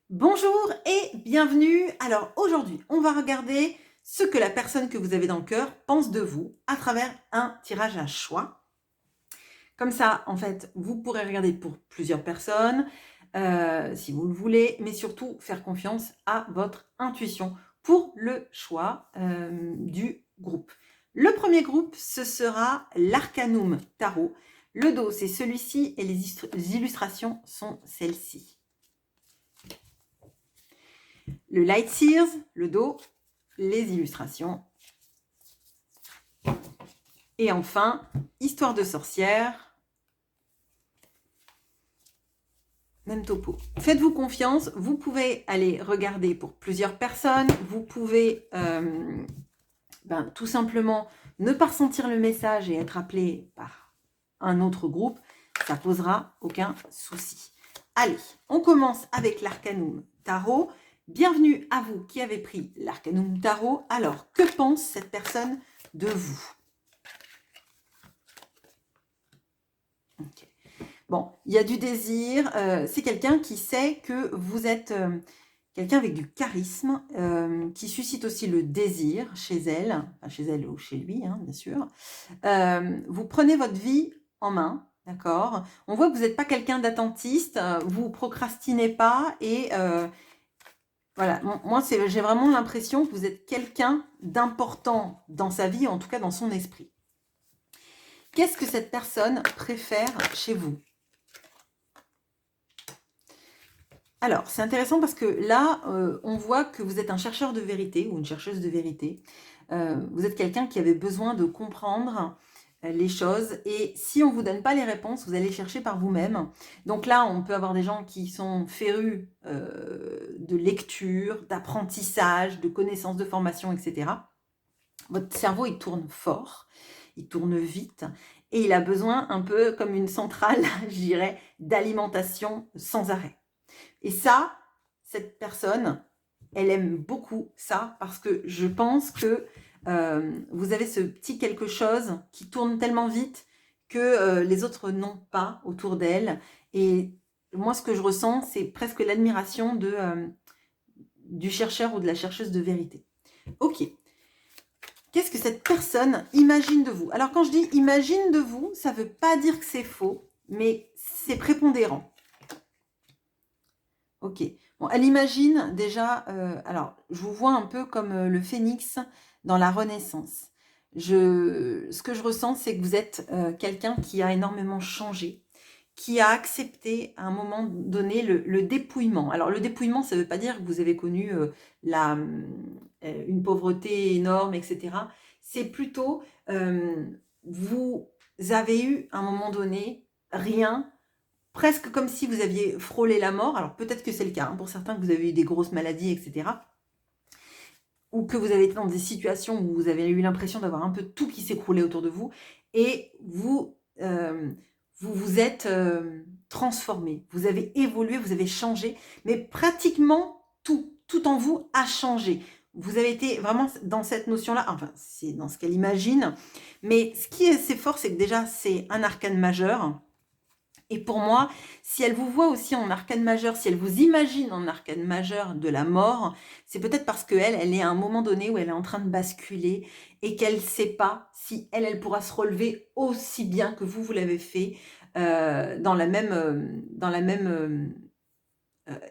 Bonjour et bienvenue. Alors aujourd'hui, on va regarder ce que la personne que vous avez dans le cœur pense de vous à travers un tirage à choix. Comme ça, en fait, vous pourrez regarder pour plusieurs personnes, si vous le voulez, mais surtout faire confiance à votre intuition pour le choix du groupe. Le premier groupe, ce sera l'Arcanum Tarot. Le dos, c'est celui-ci et les illustrations sont celles-ci. Le Light Seers, le dos, les illustrations. Et enfin, Histoire de sorcière, même topo. Faites-vous confiance, vous pouvez aller regarder pour plusieurs personnes, vous pouvez tout simplement ne pas ressentir le message et être appelé par un autre groupe, ça posera aucun souci. Allez, on commence avec l'Arcanum Tarot. Bienvenue à vous qui avez pris l'Arcanum Tarot. Alors, que pense cette personne de vous? Okay. Bon, il y a du désir. C'est quelqu'un qui sait que vous êtes quelqu'un avec du charisme, qui suscite aussi le désir chez elle, enfin chez elle ou chez lui, hein, bien sûr. Vous prenez votre vie en main, d'accord? On voit que vous n'êtes pas quelqu'un d'attentiste, vous procrastinez pas et voilà, moi j'ai vraiment l'impression que vous êtes quelqu'un d'important dans sa vie, en tout cas dans son esprit. Qu'est-ce que cette personne préfère chez vous? Alors, c'est intéressant parce que là, on voit que vous êtes un chercheur de vérité ou une chercheuse de vérité. Vous êtes quelqu'un qui avait besoin de comprendre les choses et si on ne vous donne pas les réponses, vous allez chercher par vous-même. Donc là, on peut avoir des gens qui sont férus de lecture, d'apprentissage, de connaissances, de formation, etc. Votre cerveau, il tourne fort, il tourne vite et il a besoin un peu comme une centrale, je dirais, d'alimentation sans arrêt. Et ça, cette personne, elle aime beaucoup ça parce que je pense que vous avez ce petit quelque chose qui tourne tellement vite que les autres n'ont pas autour d'elle. Et moi, ce que je ressens, c'est presque l'admiration du chercheur ou de la chercheuse de vérité. Ok. Qu'est-ce que cette personne imagine de vous? Alors, quand je dis imagine de vous, ça ne veut pas dire que c'est faux, mais c'est prépondérant. Ok. Bon, elle imagine déjà, alors je vous vois un peu comme le phénix dans la Renaissance. Ce que je ressens, c'est que vous êtes quelqu'un qui a énormément changé, qui a accepté à un moment donné le dépouillement. Alors le dépouillement, ça ne veut pas dire que vous avez connu une pauvreté énorme, etc. C'est plutôt, vous avez eu à un moment donné rien, presque comme si vous aviez frôlé la mort. Alors peut-être que c'est le cas, hein, pour certains que vous avez eu des grosses maladies, etc. Ou que vous avez été dans des situations où vous avez eu l'impression d'avoir un peu tout qui s'écroulait autour de vous. Et vous vous êtes transformé, vous avez évolué, vous avez changé. Mais pratiquement tout en vous a changé. Vous avez été vraiment dans cette notion-là, enfin c'est dans ce qu'elle imagine. Mais ce qui est assez fort, c'est que déjà c'est un arcane majeur. Et pour moi, si elle vous voit aussi en arcane majeur, si elle vous imagine en arcane majeur de la mort, c'est peut-être parce qu'elle est à un moment donné où elle est en train de basculer et qu'elle ne sait pas si elle pourra se relever aussi bien que vous l'avez fait dans la même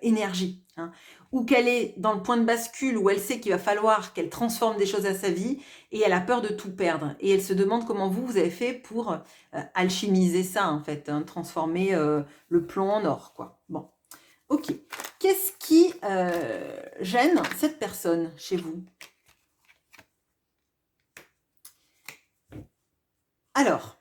énergie. Hein. Ou qu'elle est dans le point de bascule où elle sait qu'il va falloir qu'elle transforme des choses à sa vie et elle a peur de tout perdre. Et elle se demande comment vous avez fait pour alchimiser ça, en fait, hein, transformer le plomb en or, quoi. Bon, ok. Qu'est-ce qui gêne cette personne chez vous? Alors,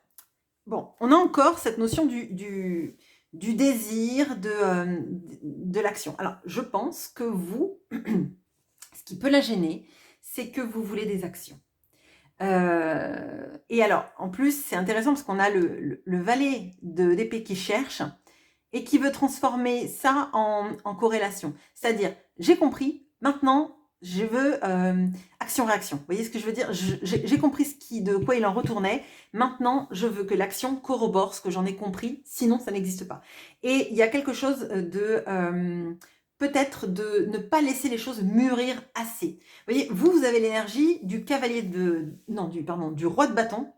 bon, on a encore cette notion du désir, de l'action. Alors, je pense que vous, ce qui peut la gêner, c'est que vous voulez des actions. Et alors, en plus, c'est intéressant parce qu'on a le valet d'épée qui cherche et qui veut transformer ça en corrélation. C'est-à-dire, j'ai compris, maintenant, je veux action-réaction. Vous voyez ce que je veux dire? J'ai compris de quoi il en retournait. Maintenant, je veux que l'action corrobore ce que j'en ai compris, sinon ça n'existe pas. Et il y a quelque chose peut-être de ne pas laisser les choses mûrir assez. Vous voyez, vous avez l'énergie du cavalier de... Non, du roi de bâton.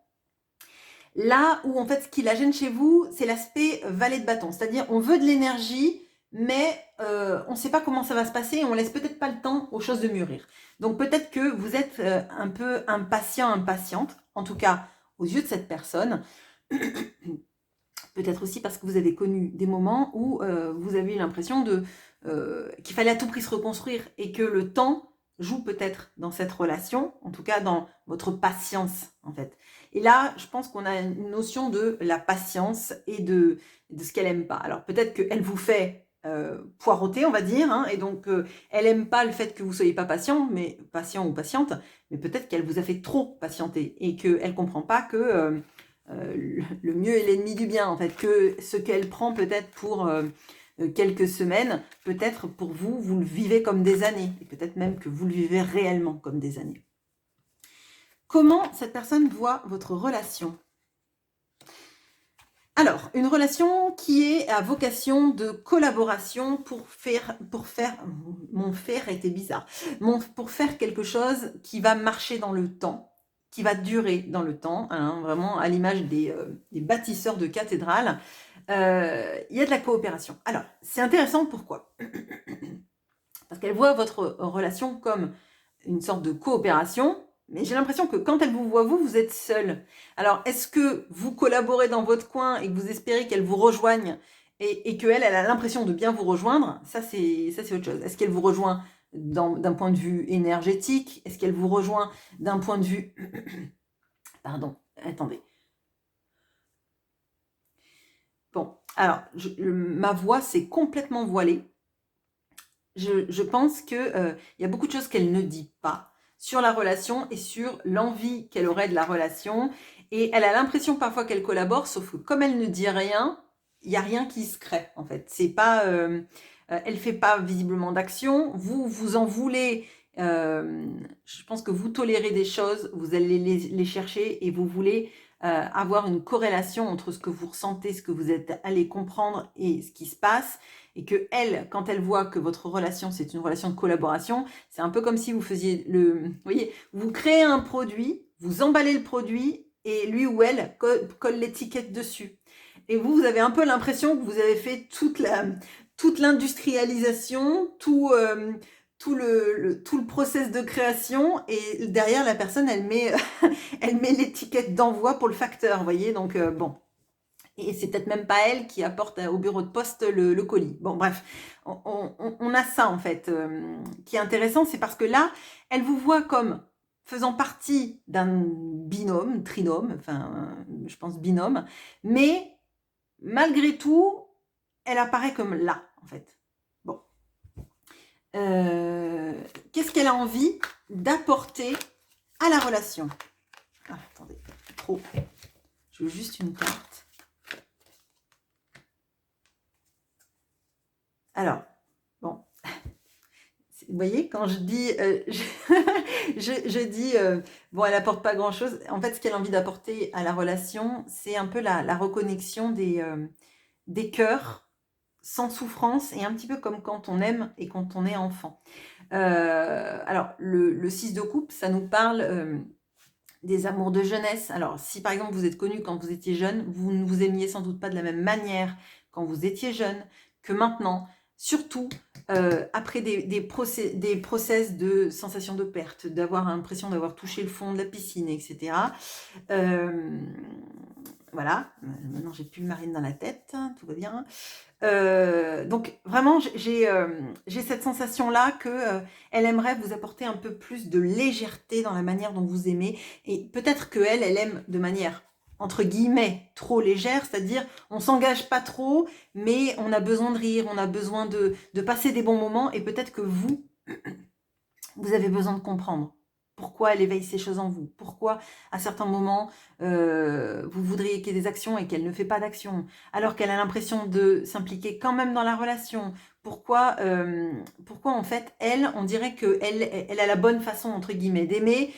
Là où, en fait, ce qui la gêne chez vous, c'est l'aspect valet de bâton. C'est-à-dire, on veut de l'énergie, mais on ne sait pas comment ça va se passer et on laisse peut-être pas le temps aux choses de mûrir. Donc, peut-être que vous êtes un peu impatient, impatiente, en tout cas, aux yeux de cette personne. Peut-être aussi parce que vous avez connu des moments où vous avez eu l'impression qu'il fallait à tout prix se reconstruire et que le temps joue peut-être dans cette relation, en tout cas dans votre patience en fait. Et là, je pense qu'on a une notion de la patience et de ce qu'elle aime pas. Alors peut-être qu'elle vous fait poireauter, on va dire, hein, et donc elle aime pas le fait que vous soyez pas patient ou patiente, mais peut-être qu'elle vous a fait trop patienter et qu'elle comprend pas que le mieux est l'ennemi du bien, en fait, que ce qu'elle prend peut-être pour quelques semaines, peut-être pour vous, vous le vivez comme des années, et peut-être même que vous le vivez réellement comme des années. Comment cette personne voit votre relation ? Alors, une relation qui est à vocation de collaboration pour faire, mon faire était bizarre, pour faire quelque chose qui va marcher dans le temps, qui va durer dans le temps, hein, vraiment à l'image des bâtisseurs de cathédrales. Il y a de la coopération. Alors, c'est intéressant, pourquoi ? Parce qu'elle voit votre relation comme une sorte de coopération, mais j'ai l'impression que quand elle vous voit, vous êtes seul. Alors, est-ce que vous collaborez dans votre coin et que vous espérez qu'elle vous rejoigne et qu'elle, elle a l'impression de bien vous rejoindre ? Ça, c'est autre chose. Est-ce qu'elle vous rejoint d'un point de vue énergétique ? Est-ce qu'elle vous rejoint d'un point de vue... Pardon, attendez. Bon, alors, ma voix s'est complètement voilée. Je pense qu'il y a beaucoup de choses qu'elle ne dit pas sur la relation et sur l'envie qu'elle aurait de la relation. Et elle a l'impression parfois qu'elle collabore, sauf que comme elle ne dit rien, il n'y a rien qui se crée, en fait. C'est pas, elle ne fait pas visiblement d'action. Vous en voulez. Je pense que vous tolérez des choses, vous allez les chercher et vous voulez avoir une corrélation entre ce que vous ressentez, ce que vous êtes allé comprendre et ce qui se passe. Et que elle, quand elle voit que votre relation, c'est une relation de collaboration, c'est un peu comme si vous faisiez vous voyez, vous créez un produit, vous emballez le produit et lui ou elle colle l'étiquette dessus. Et vous avez un peu l'impression que vous avez fait toute l'industrialisation, tout le process de création, et derrière la personne, elle met l'étiquette d'envoi pour le facteur, vous voyez, donc bon. Et c'est peut-être même pas elle qui apporte au bureau de poste le colis. Bon, bref, on a ça en fait qui est intéressant, c'est parce que là, elle vous voit comme faisant partie d'un binôme, trinôme, enfin, je pense binôme, mais malgré tout, elle apparaît comme là, en fait. Bon. Qu'est-ce qu'elle a envie d'apporter à la relation ? Ah, attendez, trop. Je veux juste une carte. Alors, bon, vous voyez, quand je dis, je dis, bon, elle apporte pas grand-chose. En fait, ce qu'elle a envie d'apporter à la relation, c'est un peu la reconnexion des cœurs sans souffrance, et un petit peu comme quand on aime et quand on est enfant. Alors, le 6 de coupe, ça nous parle des amours de jeunesse. Alors, si par exemple vous êtes connu quand vous étiez jeune, vous ne vous aimiez sans doute pas de la même manière quand vous étiez jeune que maintenant. Surtout après des process de sensation de perte, d'avoir l'impression d'avoir touché le fond de la piscine, etc. Voilà, maintenant j'ai plus Marine dans la tête, tout va bien. Donc vraiment, j'ai cette sensation-là que elle aimerait vous apporter un peu plus de légèreté dans la manière dont vous aimez. Et peut-être qu'elle aime de manière entre guillemets trop légère, c'est-à-dire on s'engage pas trop, mais on a besoin de rire, on a besoin de passer des bons moments, et peut-être que vous avez besoin de comprendre pourquoi elle éveille ces choses en vous, pourquoi à certains moments vous voudriez qu'il y ait des actions et qu'elle ne fait pas d'action, alors qu'elle a l'impression de s'impliquer quand même dans la relation. Pourquoi en fait, on dirait qu'elle a la bonne façon, entre guillemets, d'aimer,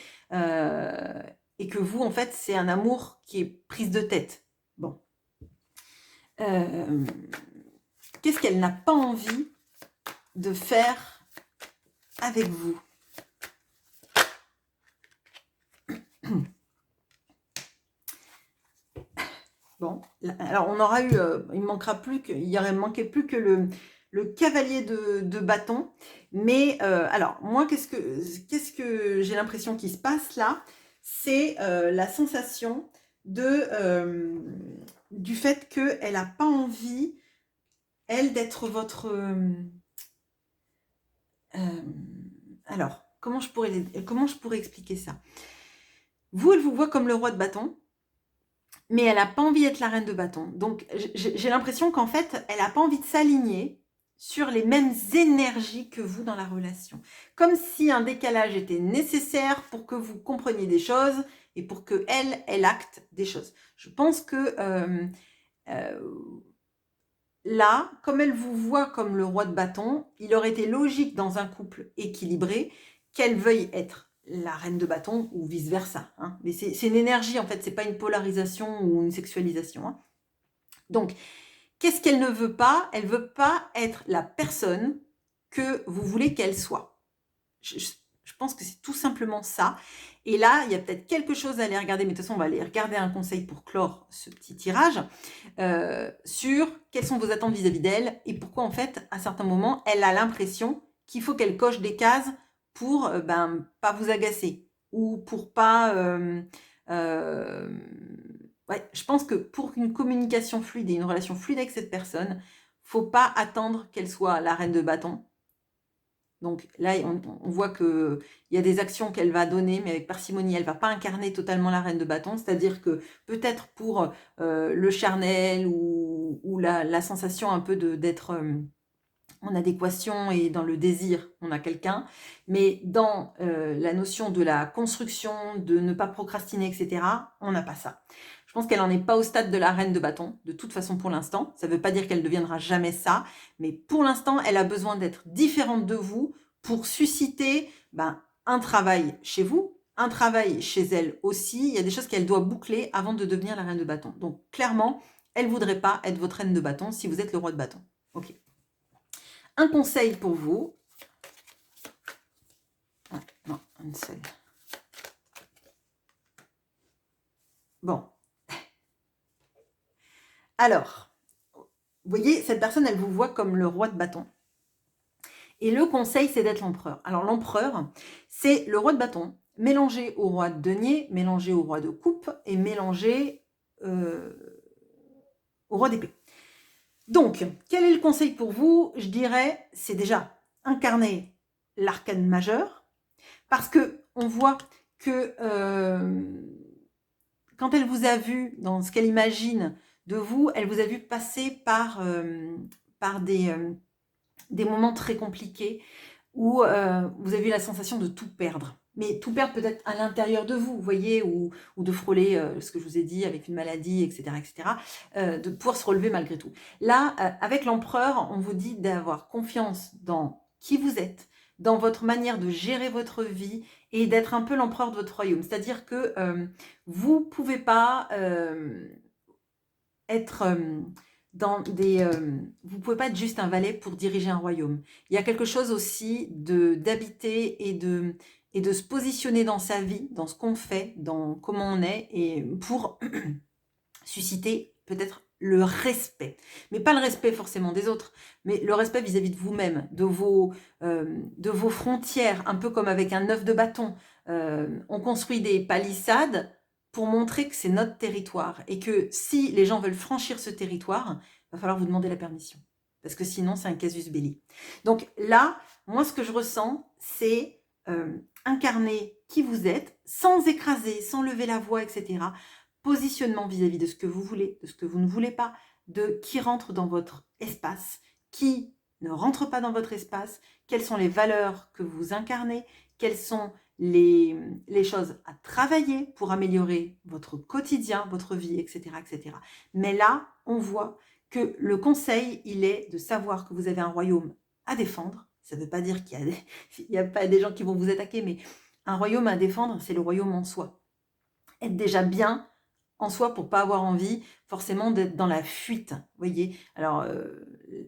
et que vous, en fait, c'est un amour qui est prise de tête. Bon. Qu'est-ce qu'elle n'a pas envie de faire avec vous. Bon, alors on aura eu, il manquera plus que, il aurait manqué plus que le cavalier de bâton. Mais alors moi, qu'est-ce que j'ai l'impression qu'il se passe là? C'est la sensation du fait qu'elle n'a pas envie, elle, d'être votre... alors, comment je pourrais expliquer ça? Vous, elle vous voit comme le roi de bâton, mais elle n'a pas envie d'être la reine de bâton. Donc, j'ai l'impression qu'en fait, elle n'a pas envie de s'aligner sur les mêmes énergies que vous dans la relation. Comme si un décalage était nécessaire pour que vous compreniez des choses et pour que elle acte des choses. Je pense que là, comme elle vous voit comme le roi de bâton, il aurait été logique dans un couple équilibré qu'elle veuille être la reine de bâton ou vice-versa. Hein. Mais c'est une énergie, en fait, c'est pas une polarisation ou une sexualisation. Hein. Donc, qu'est-ce qu'elle ne veut pas? Elle veut pas être la personne que vous voulez qu'elle soit. Je pense que c'est tout simplement ça. Et là, il y a peut-être quelque chose à aller regarder, mais de toute façon, on va aller regarder un conseil pour clore ce petit tirage, sur quelles sont vos attentes vis-à-vis d'elle et pourquoi, en fait, à certains moments, elle a l'impression qu'il faut qu'elle coche des cases pour pas vous agacer ou pour pas... ouais, je pense que pour une communication fluide et une relation fluide avec cette personne, faut pas attendre qu'elle soit la reine de bâton. Donc là, on voit qu'il y a des actions qu'elle va donner, mais avec parcimonie, elle ne va pas incarner totalement la reine de bâton. C'est-à-dire que peut-être pour le charnel ou la sensation un peu d'être en adéquation et dans le désir, on a quelqu'un. Mais dans la notion de la construction, de ne pas procrastiner, etc., on n'a pas ça. Je pense qu'elle n'en est pas au stade de la reine de bâton, de toute façon pour l'instant. Ça ne veut pas dire qu'elle ne deviendra jamais ça, mais pour l'instant, elle a besoin d'être différente de vous pour susciter un travail chez vous, un travail chez elle aussi. Il y a des choses qu'elle doit boucler avant de devenir la reine de bâton. Donc clairement, elle ne voudrait pas être votre reine de bâton si vous êtes le roi de bâton. Ok. Un conseil pour vous. Ah, non, une seule. Bon. Alors, vous voyez, cette personne, elle vous voit comme le roi de bâton. Et le conseil, c'est d'être l'empereur. Alors, l'empereur, c'est le roi de bâton, mélangé au roi de denier, mélangé au roi de coupe et mélangé au roi d'épée. Donc, quel est le conseil pour vous? Je dirais, c'est déjà incarner l'arcane majeur, parce que on voit que quand elle vous a vu dans ce qu'elle imagine de vous, elle vous a vu passer par des moments très compliqués où vous avez eu la sensation de tout perdre. Mais tout perdre peut-être à l'intérieur de vous, vous voyez, ou de frôler ce que je vous ai dit avec une maladie, etc., de pouvoir se relever malgré tout. Là, avec l'empereur, on vous dit d'avoir confiance dans qui vous êtes, dans votre manière de gérer votre vie et d'être un peu l'empereur de votre royaume. C'est-à-dire que vous ne pouvez pas être... vous pouvez pas être juste un valet pour diriger un royaume. Il y a quelque chose aussi d'habiter et de se positionner dans sa vie, dans ce qu'on fait, dans comment on est, et pour susciter peut-être le respect. Mais pas le respect forcément des autres, mais le respect vis-à-vis de vous-même, de vos frontières, un peu comme avec un œuf de bâton. On construit des palissades pour montrer que c'est notre territoire et que si les gens veulent franchir ce territoire, il va falloir vous demander la permission. Parce que sinon, c'est un casus belli. Donc là, moi, ce que je ressens, c'est incarner qui vous êtes, sans écraser, sans lever la voix, etc. Positionnement vis-à-vis de ce que vous voulez, de ce que vous ne voulez pas, de qui rentre dans votre espace, qui ne rentre pas dans votre espace, quelles sont les valeurs que vous incarnez, quelles sont les choses à travailler pour améliorer votre quotidien, votre vie, etc., etc. Mais là, on voit que le conseil, il est de savoir que vous avez un royaume à défendre. Ça ne veut pas dire qu'il n'y a pas des gens qui vont vous attaquer, mais un royaume à défendre, c'est le royaume en soi. Être déjà bien en soi pour pas avoir envie forcément d'être dans la fuite, voyez. Alors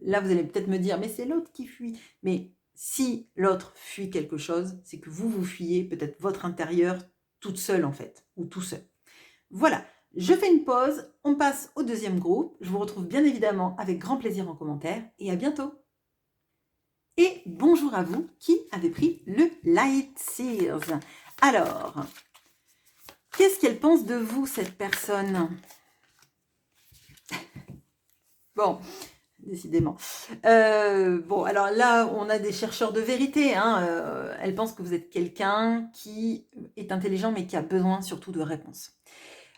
là, vous allez peut-être me dire, mais c'est l'autre qui fuit. Mais si l'autre fuit quelque chose, c'est que vous fuyez peut-être votre intérieur toute seule en fait, ou tout seul. Voilà, je fais une pause, on passe au deuxième groupe. Je vous retrouve bien évidemment avec grand plaisir en commentaire et à bientôt. Et bonjour à vous qui avez pris le Light Sears. Alors, qu'est-ce qu'elle pense de vous, cette personne? Bon, décidément. Bon, alors là, on a des chercheurs de vérité. Hein, elle pense que vous êtes quelqu'un qui est intelligent, mais qui a besoin surtout de réponses.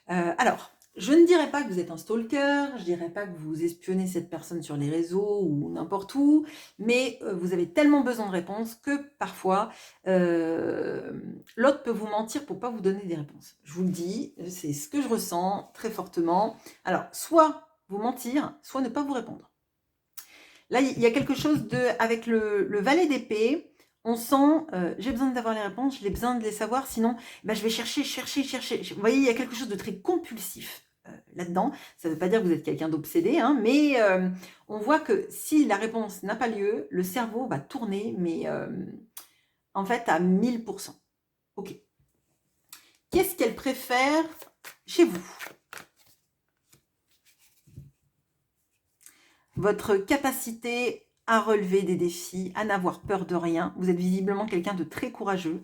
Alors, je ne dirais pas que vous êtes un stalker, je ne dirais pas que vous espionnez cette personne sur les réseaux ou n'importe où, mais vous avez tellement besoin de réponses que parfois, l'autre peut vous mentir pour ne pas vous donner des réponses. Je vous le dis, c'est ce que je ressens très fortement. Alors, soit vous mentir, soit ne pas vous répondre. Là, il y a quelque chose de... Avec le valet d'épée, on sent, j'ai besoin d'avoir les réponses, j'ai besoin de les savoir, sinon ben, je vais chercher. Vous voyez, il y a quelque chose de très compulsif là-dedans. Ça ne veut pas dire que vous êtes quelqu'un d'obsédé, hein, mais on voit que si la réponse n'a pas lieu, le cerveau va tourner, mais en fait à 1000%. Ok. Qu'est-ce qu'elle préfère chez vous? Votre capacité à relever des défis, à n'avoir peur de rien. Vous êtes visiblement quelqu'un de très courageux.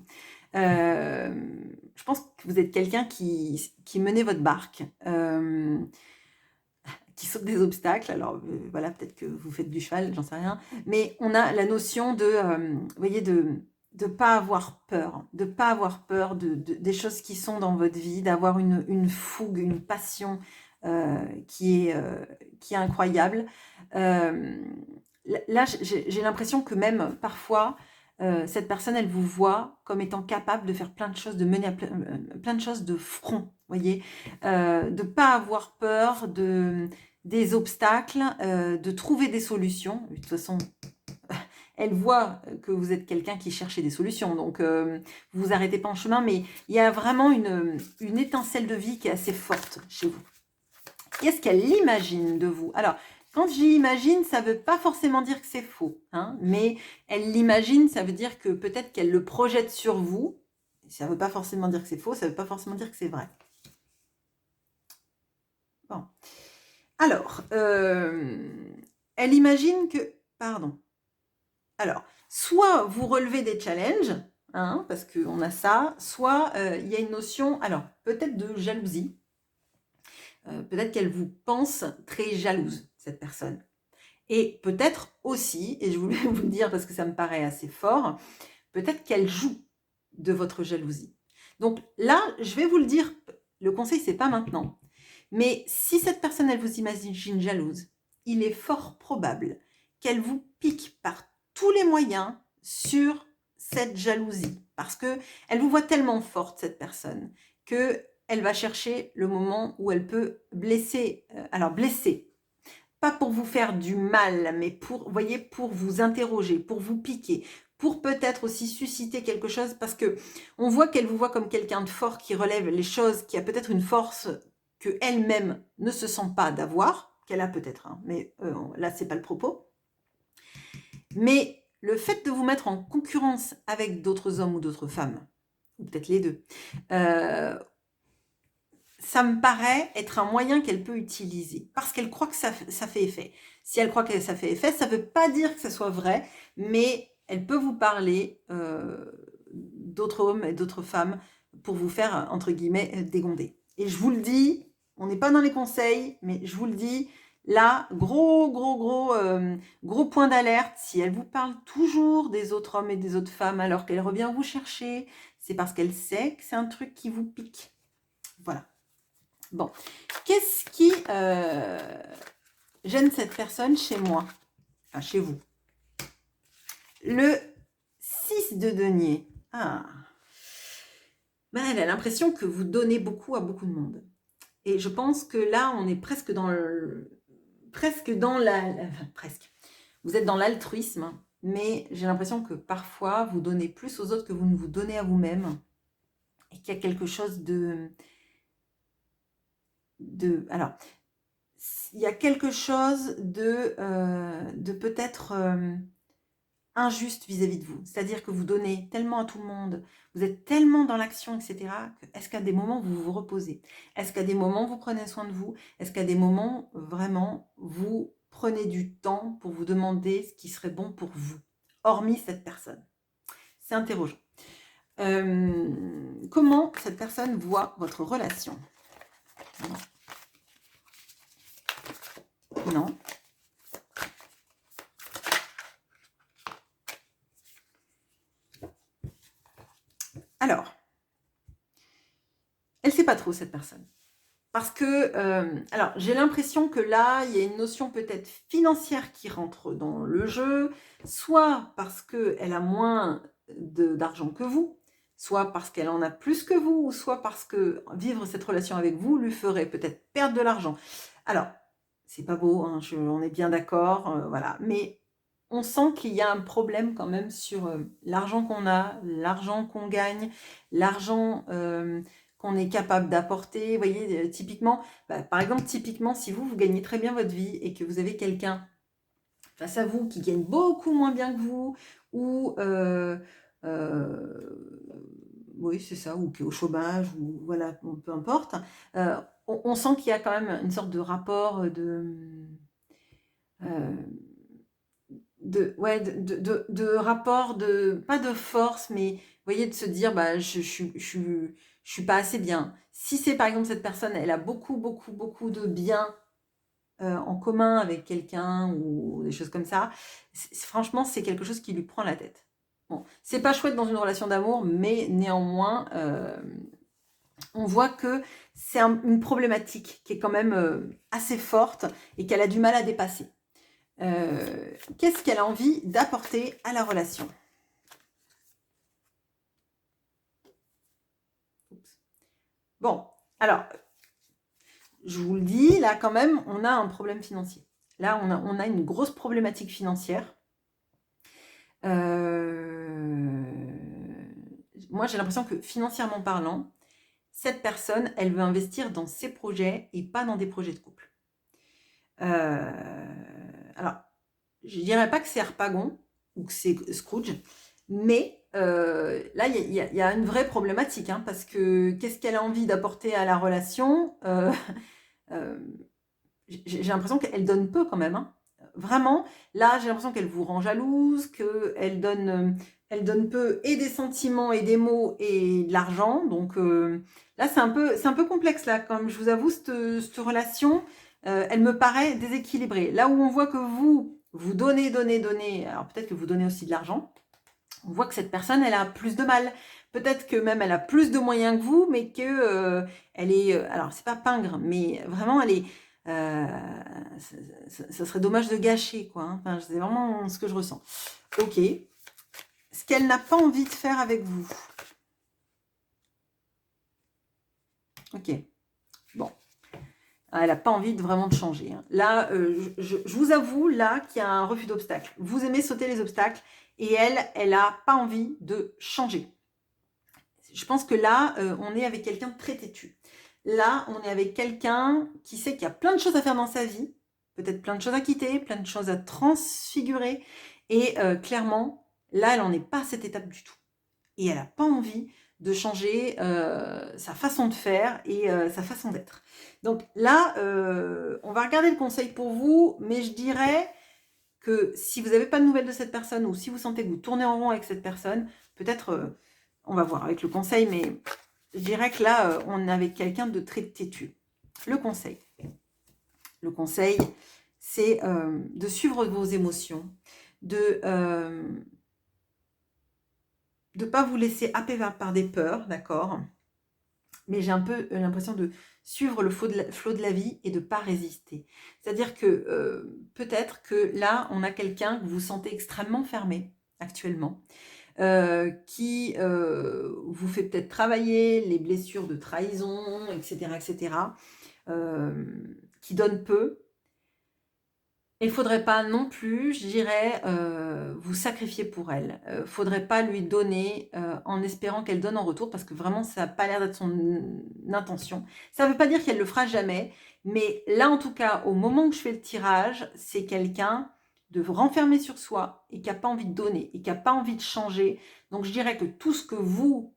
Je pense que vous êtes quelqu'un qui menait votre barque, qui saute des obstacles. Alors voilà, peut-être que vous faites du cheval, j'en sais rien. Mais on a la notion de, vous voyez, de pas avoir peur, des choses qui sont dans votre vie, d'avoir une fougue, une passion qui est incroyable. Là, j'ai l'impression que même parfois, cette personne, elle vous voit comme étant capable de faire plein de choses, de mener à plein de choses de front, voyez, de pas avoir peur des obstacles, de trouver des solutions. De toute façon, elle voit que vous êtes quelqu'un qui cherchait des solutions, donc vous vous arrêtez pas en chemin, mais il y a vraiment une étincelle de vie qui est assez forte chez vous. Qu'est-ce qu'elle imagine de vous? Alors, quand j'y imagine, ça ne veut pas forcément dire que c'est faux, hein, mais elle l'imagine, ça veut dire que peut-être qu'elle le projette sur vous. Ça ne veut pas forcément dire que c'est faux, ça ne veut pas forcément dire que c'est vrai. Bon. Alors, elle imagine que... Pardon. Alors, soit vous relevez des challenges, hein, parce qu'on a ça, soit il y a une notion, alors, peut-être de jalousie. Peut-être qu'elle vous pense très jalouse, cette personne. Et peut-être aussi, et je voulais vous le dire parce que ça me paraît assez fort, peut-être qu'elle joue de votre jalousie. Donc là, je vais vous le dire, le conseil, c'est pas maintenant. Mais si cette personne, elle vous imagine jalouse, il est fort probable qu'elle vous pique par tous les moyens sur cette jalousie. Parce qu'elle vous voit tellement forte, cette personne, qu'elle va chercher le moment où elle peut blesser. Alors blesser, pas pour vous faire du mal, mais pour, voyez, pour vous interroger, pour vous piquer, pour peut-être aussi susciter quelque chose, parce que on voit qu'elle vous voit comme quelqu'un de fort qui relève les choses, qui a peut-être une force que elle-même ne se sent pas d'avoir, qu'elle a peut-être, hein, mais là c'est pas le propos. Mais le fait de vous mettre en concurrence avec d'autres hommes ou d'autres femmes, ou peut-être les deux, ça me paraît être un moyen qu'elle peut utiliser, parce qu'elle croit que ça fait effet. Si elle croit que ça fait effet, ça ne veut pas dire que ça soit vrai, mais elle peut vous parler d'autres hommes et d'autres femmes pour vous faire, entre guillemets, dégonder. Et je vous le dis, on n'est pas dans les conseils, mais je vous le dis, là, gros point d'alerte, si elle vous parle toujours des autres hommes et des autres femmes alors qu'elle revient vous chercher, c'est parce qu'elle sait que c'est un truc qui vous pique. Voilà. Bon, qu'est-ce qui gêne cette personne chez moi? Enfin, chez vous. Le 6 de denier. Ah. Ben, elle a l'impression que vous donnez beaucoup à beaucoup de monde. Et je pense que là, on est presque dans presque. Vous êtes dans l'altruisme, mais j'ai l'impression que parfois, vous donnez plus aux autres que vous ne vous donnez à vous-même. Et qu'il y a quelque chose alors, il y a quelque chose de peut-être injuste vis-à-vis de vous. C'est-à-dire que vous donnez tellement à tout le monde, vous êtes tellement dans l'action, etc. Est-ce qu'à des moments, vous vous reposez? Est-ce qu'à des moments, vous prenez soin de vous? Est-ce qu'à des moments, vraiment, vous prenez du temps pour vous demander ce qui serait bon pour vous, hormis cette personne? C'est interrogeant. Comment cette personne voit votre relation? Non. Non. Alors, elle ne sait pas trop, cette personne. Parce que, alors, j'ai l'impression que là, il y a une notion peut-être financière qui rentre dans le jeu, soit parce qu'elle a moins d'argent que vous, soit parce qu'elle en a plus que vous, ou soit parce que vivre cette relation avec vous lui ferait peut-être perdre de l'argent. Alors, c'est pas beau, hein, on est bien d'accord, voilà. Mais on sent qu'il y a un problème quand même sur l'argent qu'on a, l'argent qu'on gagne, l'argent qu'on est capable d'apporter. Vous voyez, typiquement, par exemple, typiquement, si vous gagnez très bien votre vie et que vous avez quelqu'un face à vous qui gagne beaucoup moins bien que vous, ou oui, c'est ça, ou qui est au chômage, ou voilà, peu importe, on sent qu'il y a quand même une sorte de rapport euh, ouais, rapport pas de force, mais vous voyez, de se dire, bah, je suis pas assez bien. Si c'est par exemple cette personne, elle a beaucoup, beaucoup, beaucoup de biens en commun avec quelqu'un ou des choses comme ça, franchement, c'est quelque chose qui lui prend la tête. Bon, c'est pas chouette dans une relation d'amour, mais néanmoins, on voit que c'est une problématique qui est quand même assez forte et qu'elle a du mal à dépasser. Qu'est-ce qu'elle a envie d'apporter à la relation? Bon, alors, je vous le dis, là quand même, on a un problème financier. Là, on a une grosse problématique financière. Moi, j'ai l'impression que financièrement parlant, cette personne, elle veut investir dans ses projets et pas dans des projets de couple. Alors, je ne dirais pas que c'est Harpagon ou que c'est Scrooge, mais là, il y a une vraie problématique, hein, parce que qu'est-ce qu'elle a envie d'apporter à la relation? J'ai l'impression qu'elle donne peu quand même, hein. Vraiment, là, j'ai l'impression qu'elle vous rend jalouse, qu'elle elle donne peu et des sentiments et des mots et de l'argent. Donc là, c'est un peu complexe, là. Comme je vous avoue, cette relation, elle me paraît déséquilibrée. Là où on voit que vous donnez, donnez, donnez, alors peut-être que vous donnez aussi de l'argent, on voit que cette personne, elle a plus de mal. Peut-être que même elle a plus de moyens que vous, mais que elle est, alors c'est pas pingre, mais vraiment elle est, euh, ça serait dommage de gâcher, quoi, hein. Enfin, c'est vraiment ce que je ressens. Ok. Ce qu'elle n'a pas envie de faire avec vous. Ok. Bon. Elle n'a pas envie de vraiment de changer, hein. Là, je vous avoue, là, qu'il y a un refus d'obstacle. Vous aimez sauter les obstacles et elle n'a pas envie de changer. Je pense que là, on est avec quelqu'un de très têtu. Là, on est avec quelqu'un qui sait qu'il y a plein de choses à faire dans sa vie, peut-être plein de choses à quitter, plein de choses à transfigurer. Et clairement, là, elle n'en est pas à cette étape du tout. Et elle n'a pas envie de changer sa façon de faire et sa façon d'être. Donc là, on va regarder le conseil pour vous, mais je dirais que si vous n'avez pas de nouvelles de cette personne ou si vous sentez que vous tournez en rond avec cette personne, peut-être, on va voir avec le conseil, mais je dirais que là, on est avec quelqu'un de très têtu. Le conseil, c'est de suivre vos émotions, de ne pas vous laisser happer par des peurs, d'accord? Mais j'ai un peu l'impression de suivre le flot de la vie et de ne pas résister. C'est-à-dire que peut-être que là, on a quelqu'un que vous sentez extrêmement fermé actuellement, qui vous fait peut-être travailler les blessures de trahison, etc., qui donne peu. Il ne faudrait pas non plus, je dirais, vous sacrifier pour elle. Il ne faudrait pas lui donner en espérant qu'elle donne en retour, parce que vraiment, ça n'a pas l'air d'être son intention. Ça ne veut pas dire qu'elle ne le fera jamais, Mais là, en tout cas, au moment où je fais le tirage, c'est quelqu'un de renfermé sur soi et qui n'a pas envie de donner et qui n'a pas envie de changer. Donc, je dirais que tout ce que vous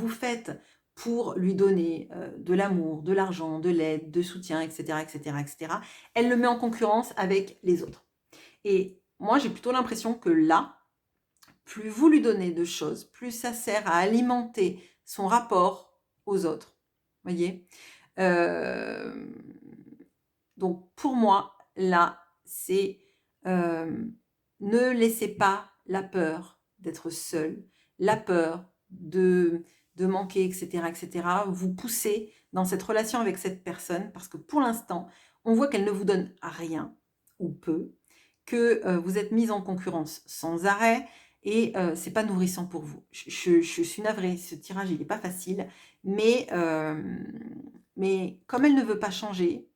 faites pour lui donner de l'amour, de l'argent, de l'aide, de soutien, etc., etc., etc., elle le met en concurrence avec les autres. Et moi, j'ai plutôt l'impression que là, plus vous lui donnez de choses, plus ça sert à alimenter son rapport aux autres. Voyez. Donc, pour moi, là, c'est ne laissez pas la peur d'être seul, la peur de manquer, etc., etc., vous pousser dans cette relation avec cette personne, parce que pour l'instant, on voit qu'elle ne vous donne rien, ou peu, que vous êtes mise en concurrence sans arrêt, et c'est pas nourrissant pour vous. Je suis navrée, ce tirage, il n'est pas facile, mais comme elle ne veut pas changer,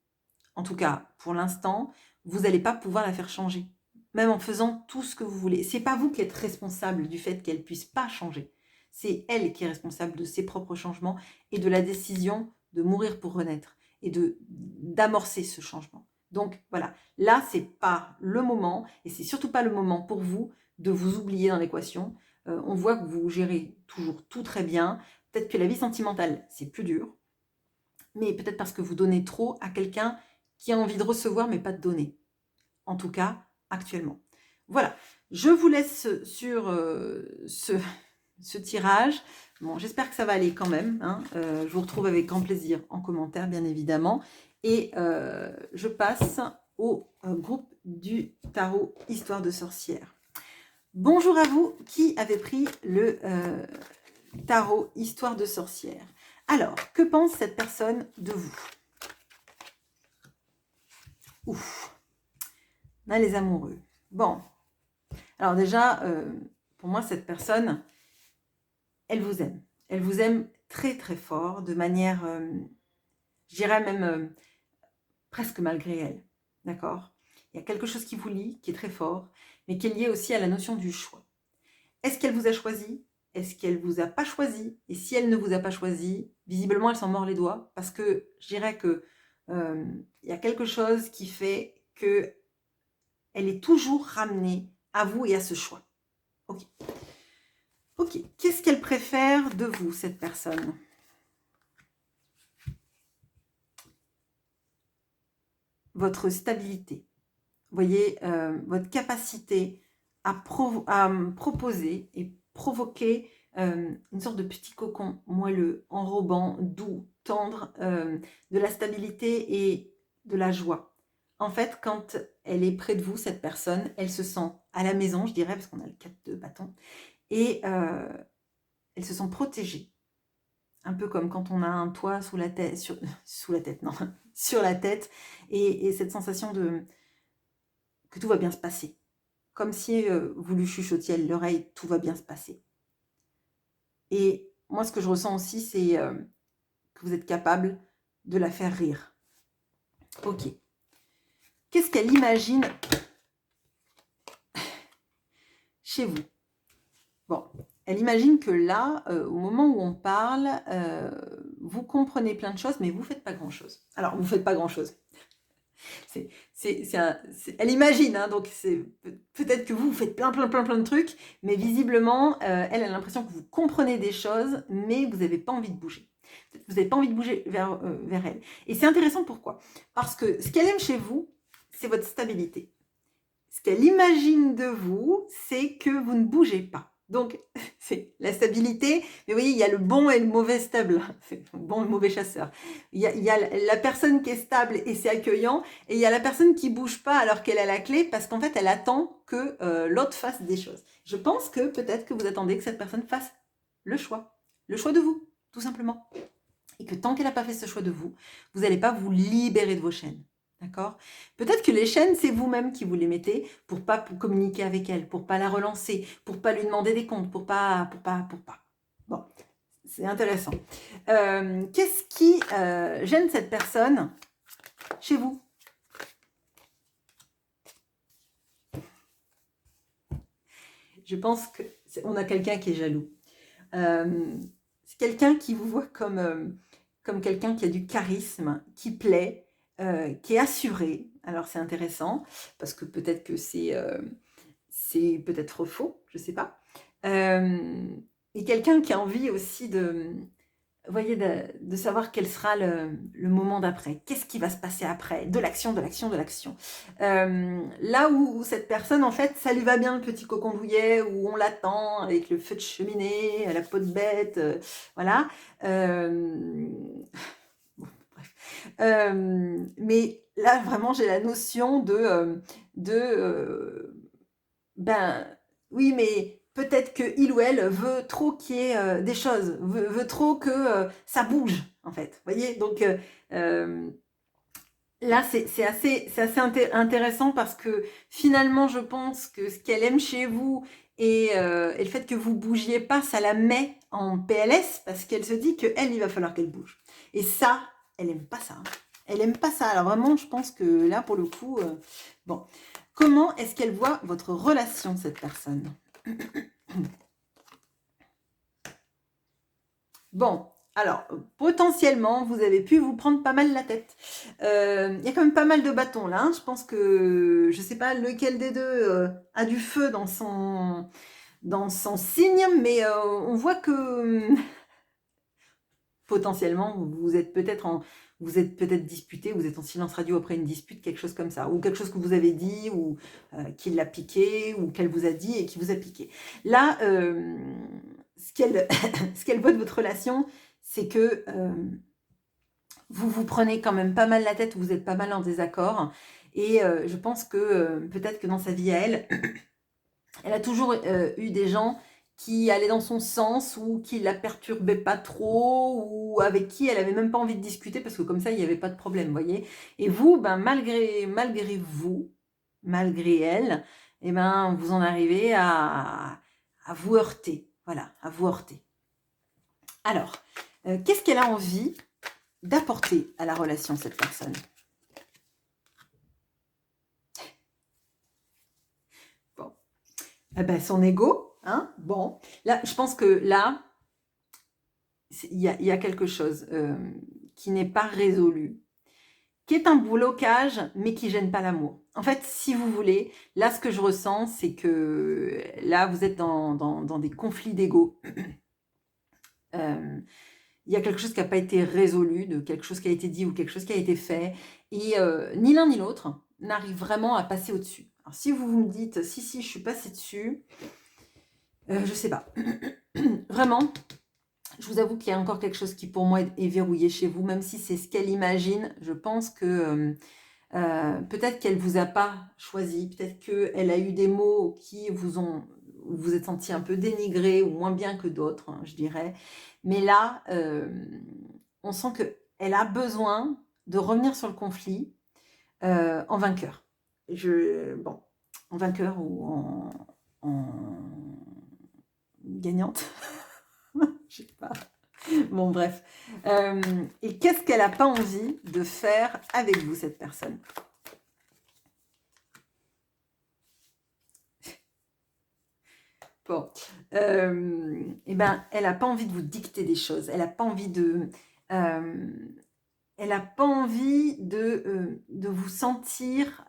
en tout cas pour l'instant, vous n'allez pas pouvoir la faire changer, même en faisant tout ce que vous voulez. C'est pas vous qui êtes responsable du fait qu'elle puisse pas changer. C'est elle qui est responsable de ses propres changements et de la décision de mourir pour renaître et d'amorcer ce changement. Donc voilà, là c'est pas le moment et c'est surtout pas le moment pour vous de vous oublier dans l'équation. On voit que vous gérez toujours tout très bien. Peut-être que la vie sentimentale c'est plus dur, mais peut-être parce que vous donnez trop à quelqu'un qui a envie de recevoir mais pas de donner. En tout cas, actuellement. Voilà, je vous laisse sur ce tirage. Bon, j'espère que ça va aller quand même. Hein. Je vous retrouve avec grand plaisir en commentaire, bien évidemment. Et je passe au groupe du tarot Histoire de sorcière. Bonjour à vous qui avez pris le tarot Histoire de sorcière. Alors, que pense cette personne de vous? Ouf. On a les amoureux. Bon. Alors déjà, pour moi, cette personne, elle vous aime. Elle vous aime très très fort, de manière, je dirais même presque malgré elle. D'accord? Il y a quelque chose qui vous lie, qui est très fort, mais qui est lié aussi à la notion du choix. Est-ce qu'elle vous a choisi? Est-ce qu'elle vous a pas choisi? Et si elle ne vous a pas choisi, visiblement, elle s'en mord les doigts, parce que je dirais que il y a quelque chose qui fait que elle est toujours ramenée à vous et à ce choix. Ok. Ok. Qu'est-ce qu'elle préfère de vous, cette personne? Votre stabilité. Vous voyez, votre capacité à proposer et provoquer une sorte de petit cocon moelleux, enrobant, doux, tendre, de la stabilité et de la joie. En fait, quand elle est près de vous, cette personne, elle se sent à la maison, je dirais, parce qu'on a le 4 de bâton, et elle se sent protégée. Un peu comme quand on a un toit sous la tête, sous la tête, non, sur la tête, et cette sensation que tout va bien se passer. Comme si vous lui chuchotiez à l'oreille, tout va bien se passer. Et moi, ce que je ressens aussi, c'est que vous êtes capable de la faire rire. Ok. Qu'est-ce qu'elle imagine chez vous? Bon, elle imagine que là, au moment où on parle, vous comprenez plein de choses, mais vous ne faites pas grand-chose. Alors, vous ne faites pas grand-chose. Elle imagine, hein, donc peut-être que vous faites plein de trucs, mais visiblement, elle a l'impression que vous comprenez des choses, mais vous n'avez pas envie de bouger. Vous n'avez pas envie de bouger vers elle. Et c'est intéressant, pourquoi? Parce que ce qu'elle aime chez vous, c'est votre stabilité. Ce qu'elle imagine de vous, c'est que vous ne bougez pas. Donc, c'est la stabilité, mais vous voyez, il y a le bon et le mauvais stable, c'est le bon et le mauvais chasseur. Il y a la personne qui est stable et c'est accueillant, et il y a la personne qui bouge pas alors qu'elle a la clé, parce qu'en fait, elle attend que l'autre fasse des choses. Je pense que peut-être que vous attendez que cette personne fasse le choix de vous, tout simplement. Et que tant qu'elle n'a pas fait ce choix de vous, vous n'allez pas vous libérer de vos chaînes. D'accord? Peut-être que les chaînes, c'est vous-même qui vous les mettez pour pas communiquer avec elle, pour pas la relancer, pour pas lui demander des comptes, pour pas. Bon, c'est intéressant. Qu'est-ce qui gêne cette personne chez vous? Je pense qu'on a quelqu'un qui est jaloux. C'est quelqu'un qui vous voit comme quelqu'un qui a du charisme, qui plaît, qui est assuré. Alors c'est intéressant, parce que peut-être que c'est peut-être faux, je ne sais pas. Et quelqu'un qui a envie aussi vous voyez, de savoir quel sera le moment d'après. Qu'est-ce qui va se passer après? De l'action, de l'action, de l'action. Là où cette personne, en fait, ça lui va bien, le petit cocon douillet, où on l'attend avec le feu de cheminée, la peau de bête, voilà. Bon, bref. Mais là, vraiment, j'ai la notion ben oui, mais peut-être que il ou elle veut trop qu'il y ait des choses, veut trop que ça bouge, en fait. Vous voyez? Donc là, c'est assez intéressant parce que finalement, je pense que ce qu'elle aime chez vous et le fait que vous bougiez pas, ça la met en PLS parce qu'elle se dit qu'elle, il va falloir qu'elle bouge. Et ça, elle aime pas ça. Elle aime pas ça. Alors vraiment, je pense que là, pour le coup, bon. Comment est-ce qu'elle voit votre relation, cette personne? Bon, alors, potentiellement, vous avez pu vous prendre pas mal la tête. Il y a quand même pas mal de bâtons là, hein. Je pense que, je sais pas lequel des deux a du feu dans son signe, mais on voit que potentiellement, vous êtes peut-être disputé, vous êtes en silence radio après une dispute, quelque chose comme ça, ou quelque chose que vous avez dit, ou qui l'a piqué, ou qu'elle vous a dit et qui vous a piqué. Là, ce qu'elle ce qu'elle voit de votre relation, c'est que vous vous prenez quand même pas mal la tête, vous êtes pas mal en désaccord, et je pense que peut-être que dans sa vie à elle, elle a toujours eu des gens qui allaient dans son sens ou qui la perturbaient pas trop ou avec qui elle avait même pas envie de discuter parce que comme ça il n'y avait pas de problème, vous voyez. Et vous, ben malgré vous, malgré elle, eh ben vous en arrivez à vous heurter, voilà, à vous heurter. Alors, qu'est-ce qu'elle a envie d'apporter à la relation, cette personne? Bon, eh ben, son ego, hein. Bon, là, je pense que là, il y a quelque chose qui n'est pas résolu, qui est un blocage, mais qui gêne pas l'amour. En fait, si vous voulez, là, ce que je ressens, c'est que là, vous êtes dans des conflits d'ego. Il y a quelque chose qui n'a pas été résolu, de quelque chose qui a été dit ou quelque chose qui a été fait, et ni l'un ni l'autre n'arrive vraiment à passer au-dessus. Alors, si vous me dites, si, je suis passée dessus, je sais pas. Vraiment, je vous avoue qu'il y a encore quelque chose qui pour moi est verrouillé chez vous, même si c'est ce qu'elle imagine. Je pense que peut-être qu'elle vous a pas choisi, peut-être qu'elle a eu des mots qui vous êtes senti un peu dénigré ou moins bien que d'autres, hein, je dirais. Mais là, on sent qu'elle a besoin de revenir sur le conflit en vainqueur. Bon, en vainqueur ou en gagnante, je sais pas. Bon, bref. Et qu'est-ce qu'elle n'a pas envie de faire avec vous, cette personne? Bon. Eh ben, elle n'a pas envie de vous dicter des choses. Elle n'a pas envie elle n'a pas envie de vous sentir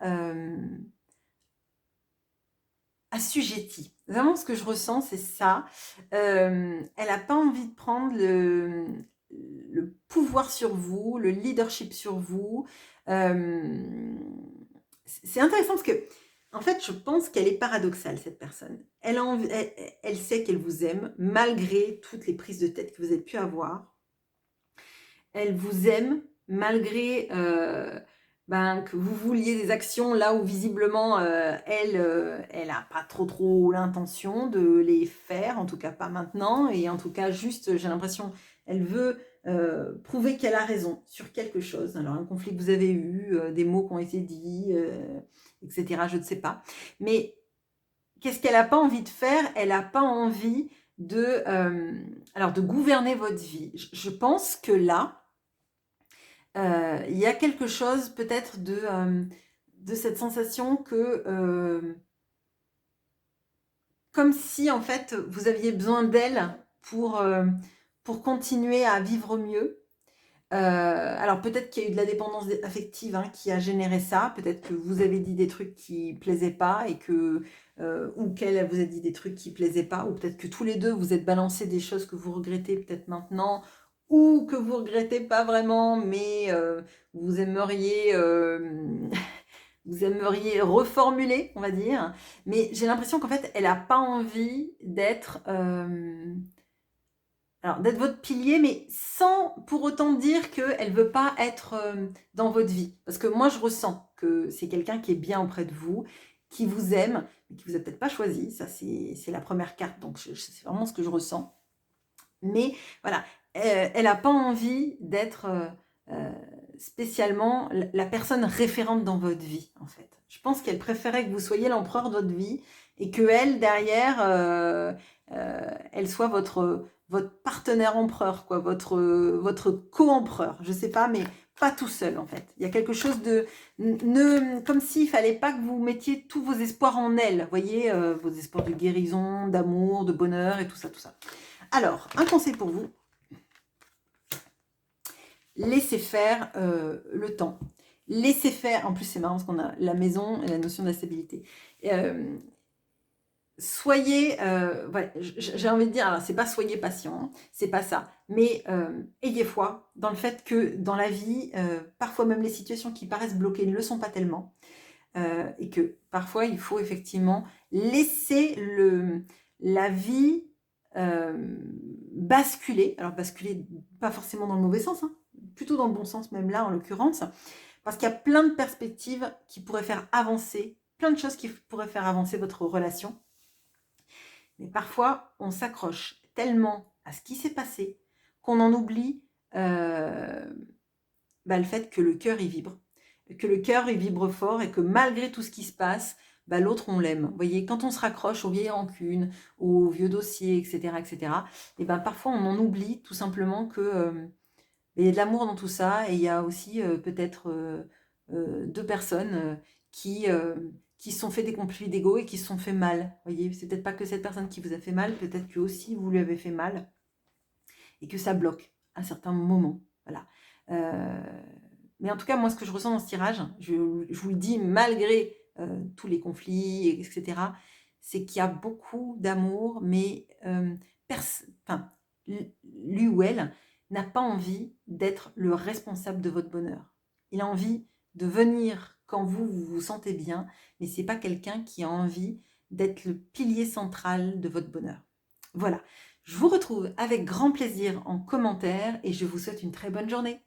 assujetti. Vraiment, ce que je ressens, c'est ça. Elle n'a pas envie de prendre le pouvoir sur vous, le leadership sur vous. C'est intéressant parce que, en fait, je pense qu'elle est paradoxale, cette personne. Elle sait qu'elle vous aime, malgré toutes les prises de tête que vous avez pu avoir. Elle vous aime, malgré que vous vouliez des actions là où visiblement elle n'a pas trop l'intention de les faire, en tout cas pas maintenant, et en tout cas juste j'ai l'impression elle veut prouver qu'elle a raison sur quelque chose. Alors un conflit que vous avez eu, des mots qui ont été dits, etc. Je ne sais pas. Mais qu'est-ce qu'elle n'a pas envie de faire? Elle n'a pas envie de gouverner votre vie. Je pense que là, il y a quelque chose peut-être de cette sensation que, comme si en fait vous aviez besoin d'elle pour continuer à vivre mieux. Alors peut-être qu'il y a eu de la dépendance affective, hein, qui a généré ça. Peut-être que vous avez dit des trucs qui plaisaient pas et que ou qu'elle vous a dit des trucs qui plaisaient pas, ou peut-être que tous les 2 vous êtes balancés des choses que vous regrettez peut-être maintenant, ou que vous regrettez pas vraiment, mais vous aimeriez, vous aimeriez reformuler, on va dire. Mais j'ai l'impression qu'en fait, elle a pas envie d'être, alors, d'être votre pilier, mais sans pour autant dire qu'elle veut pas être dans votre vie. Parce que moi, je ressens que c'est quelqu'un qui est bien auprès de vous, qui vous aime, mais qui vous a peut-être pas choisi. Ça, c'est la première carte, donc c'est vraiment ce que je ressens. Mais voilà, elle n'a pas envie d'être spécialement la personne référente dans votre vie, en fait. Je pense qu'elle préférait que vous soyez l'empereur de votre vie et que elle, derrière, elle soit votre partenaire empereur, quoi, votre co-empereur. Je sais pas, mais pas tout seul, en fait. Il y a quelque chose de... comme s'il fallait pas que vous mettiez tous vos espoirs en elle, voyez, vos espoirs de guérison, d'amour, de bonheur et tout ça, tout ça. Alors, un conseil pour vous, laissez faire le temps. Laissez faire, en plus c'est marrant parce qu'on a la maison et la notion de la stabilité. Soyez, ouais, j'ai envie de dire, alors c'est pas soyez patient, hein, c'est pas ça, mais ayez foi dans le fait que dans la vie, parfois même les situations qui paraissent bloquées ne le sont pas tellement, et que parfois il faut effectivement laisser la vie basculer, alors basculer pas forcément dans le mauvais sens, hein, plutôt dans le bon sens même là en l'occurrence, parce qu'il y a plein de perspectives qui pourraient faire avancer, plein de choses qui pourraient faire avancer votre relation. Mais parfois, on s'accroche tellement à ce qui s'est passé qu'on en oublie le fait que le cœur y vibre. Que le cœur y vibre fort et que malgré tout ce qui se passe, l'autre, on l'aime. Vous voyez, quand on se raccroche aux vieilles rancunes, aux vieux dossiers, etc., et parfois on en oublie tout simplement que il y a de l'amour dans tout ça et il y a aussi peut-être 2 personnes qui se sont fait des conflits d'ego et qui se sont fait mal. Vous voyez, c'est peut-être pas que cette personne qui vous a fait mal, peut-être que aussi vous lui avez fait mal et que ça bloque à certains moments. Voilà. Mais en tout cas, moi, ce que je ressens dans ce tirage, je vous le dis, malgré tous les conflits, etc., c'est qu'il y a beaucoup d'amour, mais lui ou elle n'a pas envie d'être le responsable de votre bonheur. Il a envie de venir quand vous vous sentez bien, mais c'est pas quelqu'un qui a envie d'être le pilier central de votre bonheur. Voilà. Je vous retrouve avec grand plaisir en commentaire et je vous souhaite une très bonne journée.